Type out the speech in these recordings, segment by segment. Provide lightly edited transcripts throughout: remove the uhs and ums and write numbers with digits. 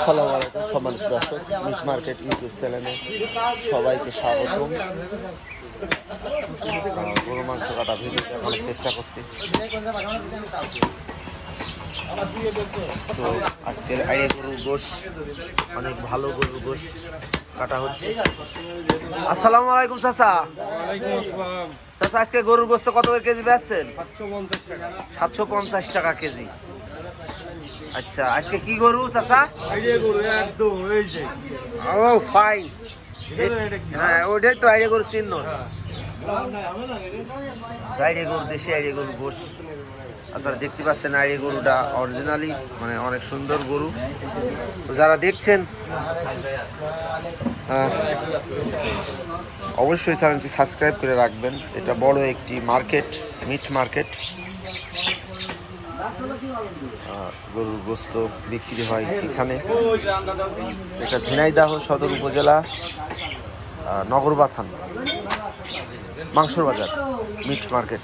আসসালামু আলাইকুম সম্মানিত দর্শক, মিট মার্কেট ইউটিউব চ্যানেলে সবাইকে স্বাগতম। গরু মাংস কাটা ভিডিও দেখানোর চেষ্টা করছি। তো আজকের আইডিয়া গরুর গোশ, অনেক ভালো গরুর গোশ কাটা হচ্ছে। আসসালামু আলাইকুম চাচা। চাচা, আজকে গরুর গোস্ত কত করে কেজি বেচছেন? 750 টাকা কেজি। আচ্ছা, আজকে কি গরু চাচা? ও ফাইন। হ্যাঁ, ওইটাই তো আইডিয়া গরু চিহ্ন। আইডিয়া গরু, দেশি আইডিয়া গরু গোশ আপনারা দেখতে পাচ্ছেন। আইডিয়া গরুটা অরিজিনালি মানে অনেক সুন্দর গরু। তো যারা দেখছেন অবশ্যই চ্যানেলটি সাবস্ক্রাইব করে রাখবেন। এটা বড় একটি মার্কেট, মিট মার্কেট। গরুর গোস্ত বিক্রি হয় এখানে। এটা ঝিনাইদহ সদর উপজেলা, নগরবাথান মাংসর বাজার, মিট মার্কেট।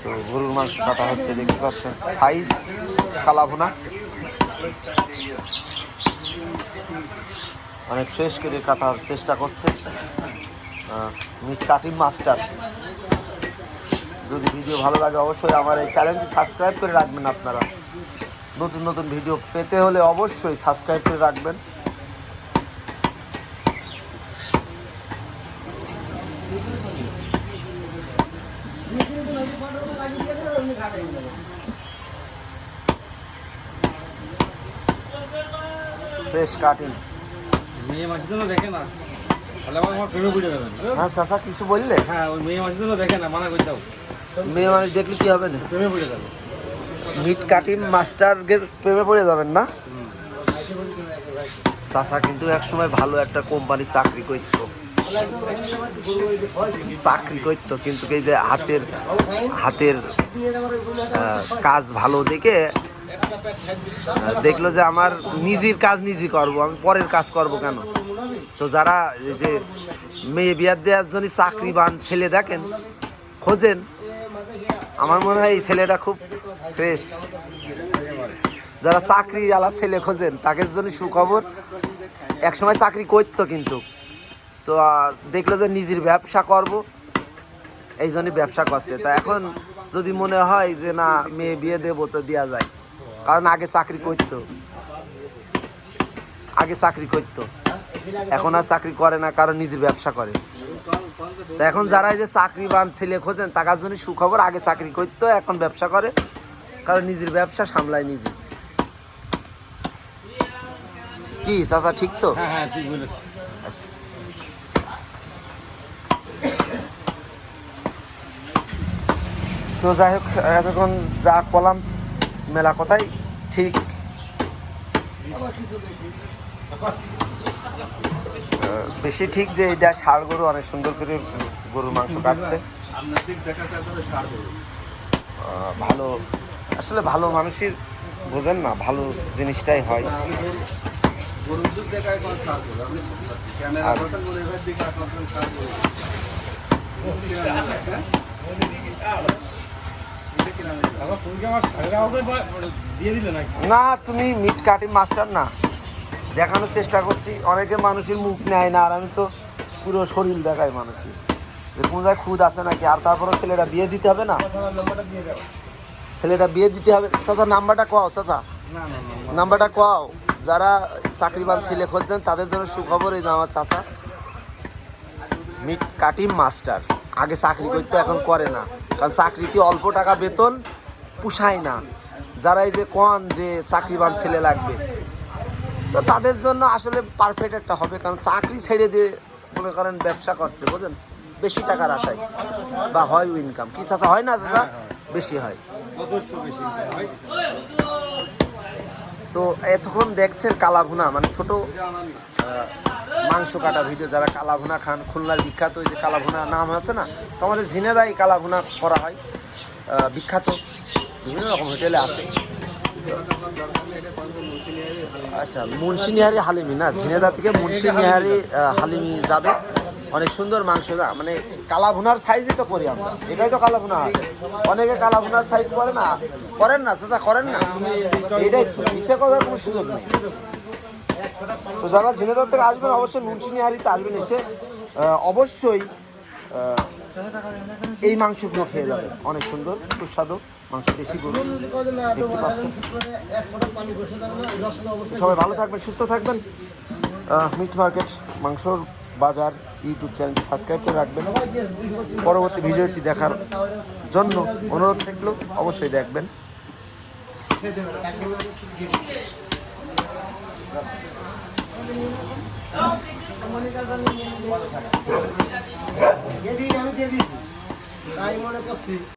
তো গরুর মাংস কাটা হচ্ছে, দেখতে পাচ্ছেন। সাইজ কালাভুনা, অনেক ফ্রেশ করে কাটার চেষ্টা করছে মিট কাটিং মাস্টার। যদি ভিডিও ভালো লাগে অবশ্যই আমার এই চ্যানেলটি সাবস্ক্রাইব করে রাখবেন। আপনারা নতুন নতুন ভিডিও পেতে হলে অবশ্যই সাবস্ক্রাইব করে রাখবেন। Fresh cutting. মেয়ে মাছের জন্য দেখে না, তাহলে আমার প্রেমে পড়ে যাবেন। হ্যাঁ চাচা, কিছু বললে? হ্যাঁ, ওই মেয়ে মাছের জন্য দেখে না, মানা করে দাও। মেয়ে মানুষ দেখলে কি হবে না? প্রেমে পড়ে যাবে। মিট কাটিং মাস্টারের প্রেমে পড়ে যাবেন না? চাচা কিন্তু একসময় ভালো একটা কোম্পানি চাকরি করতো, কিন্তু এই যে হাতের কাজ ভালো দেখে দেখলো যে আমার নিজের কাজ নিজে করবো, আমি পরের কাজ করব কেন। তো যারা এই যে মেয়ে বিয়ার দেওয়ার জন্য চাকরিবান ছেলে দেখেন, খোঁজেন, আমার মনে হয় এই ছেলেটা খুব ফ্রেশ। যারা চাকরি আলা ছেলে খোঁজেন তাদের জন্য সুখবর। একসময় চাকরি করতো কিন্তু, তো দেখলো যে নিজের ব্যবসা করব, এই জন্যই ব্যবসা করছে। তা এখন যদি মনে হয় যে না মেয়ে বিয়ে দেবো, তো দেওয়া যায়, কারণ আগে চাকরি করতো, এখন আর চাকরি করে না, কারণ নিজের ব্যবসা করে। তো এখন যারা এই যে চাকরিবান ছেলে খোঁজেন তার জন্য সুখবর, আগে চাকরি করতো এখন ব্যবসা করে, কারণ নিজের ব্যবসা সামলায় নিজে। কি চাচা, ঠিক তো? হ্যাঁ হ্যাঁ, ঠিক বলে। আচ্ছা, তো যাই হোক, এতক্ষণ যা বললাম মেলা কথাই ঠিক। বেশি ঠিক যে এটা ষাঁড় গরু, অনেক সুন্দর করে গরুর মাংস কাটছে। ভালো, আসলে ভালো মানুষের বোঝেন না, ভালো জিনিসটাই হয়। না, তুমি মিট কাটিং মাস্টার না, দেখানোর চেষ্টা করছি। অনেকে মানুষের মুখ নেয় না, আর আমি তো পুরো শরীর দেখাই মানুষের, যে কোন জায়গায় খুদ আছে নাকি। আর তারপরে ছেলেটা বিয়ে দিতে হবে না, ছেলেটা বিয়ে দিতে হবে। চাচা নাম্বারটা কোয়াও, চাচা নাম্বারটা কোয়াও। যারা চাকরিবান ছেলে খুঁজছেন তাদের জন্য সুখবর, এই যে আমার চাচা মিট কাটিং মাস্টার। আগে চাকরি করতে, এখন করে না, কারণ চাকরিতে অল্প টাকা বেতন পুষায় না। যারা এই যে কন যে চাকরিবান ছেলে লাগবে, তো তাদের জন্য আসলে পারফেক্ট একটা হবে, কারণ চাকরি ছেড়ে দিয়ে মনে করেন ব্যবসা করছে, বুঝেন, বেশি টাকার আশায়, বা হয় ইনকাম। কি চাচা, হয় না চাচা? বেশি হয়। তো এতক্ষণ দেখছেন কালাভুনা, মানে ছোট মাংস কাটা ভিডিও। যারা কালাভুনা খান, খুলনার বিখ্যাত ওই যে কালাভুনা নাম আছে না, তো আমাদের ঝিনাইদহে কালাভুনা করা হয়, বিখ্যাত বিভিন্ন রকম হোটেলে আছে। আচ্ছা, মুন্সিনিহারি হালিমি না, ঝিনাইদহ থেকে মুন্সিনিহারি হালিমি যাবে, অনেক সুন্দর মাংস না, মানে কালা ভুনার সাইজই তো করি আমরা, এটাই তো কালা ভুনা হয়। অনেকে কালা ভুনার সাইজ করে না, করেন না চাচা, করেন না, এটাই তো মিশে করার কোনো সুযোগ নেই। তো যারা ঝিনেদার থেকে আসবেন অবশ্যই নুনসিনি হাড়িতে আসবেন, এসে অবশ্যই এই মাংসগুলো খেয়ে যাবেন, অনেক সুন্দর সুস্বাদু মাংস, দেশি গরু দেখতে পাচ্ছেন। সবাই ভালো থাকবেন, সুস্থ থাকবেন। মিট মার্কেট মাংসর বাজার ইউটিউব চ্যানেলটি সাবস্ক্রাইব করে রাখবেন, পরবর্তী ভিডিওটি দেখার জন্য অনুরোধ থাকলেও অবশ্যই দেখবেন। আমি দিয়ে দিয়েছি তাই মনে করছি।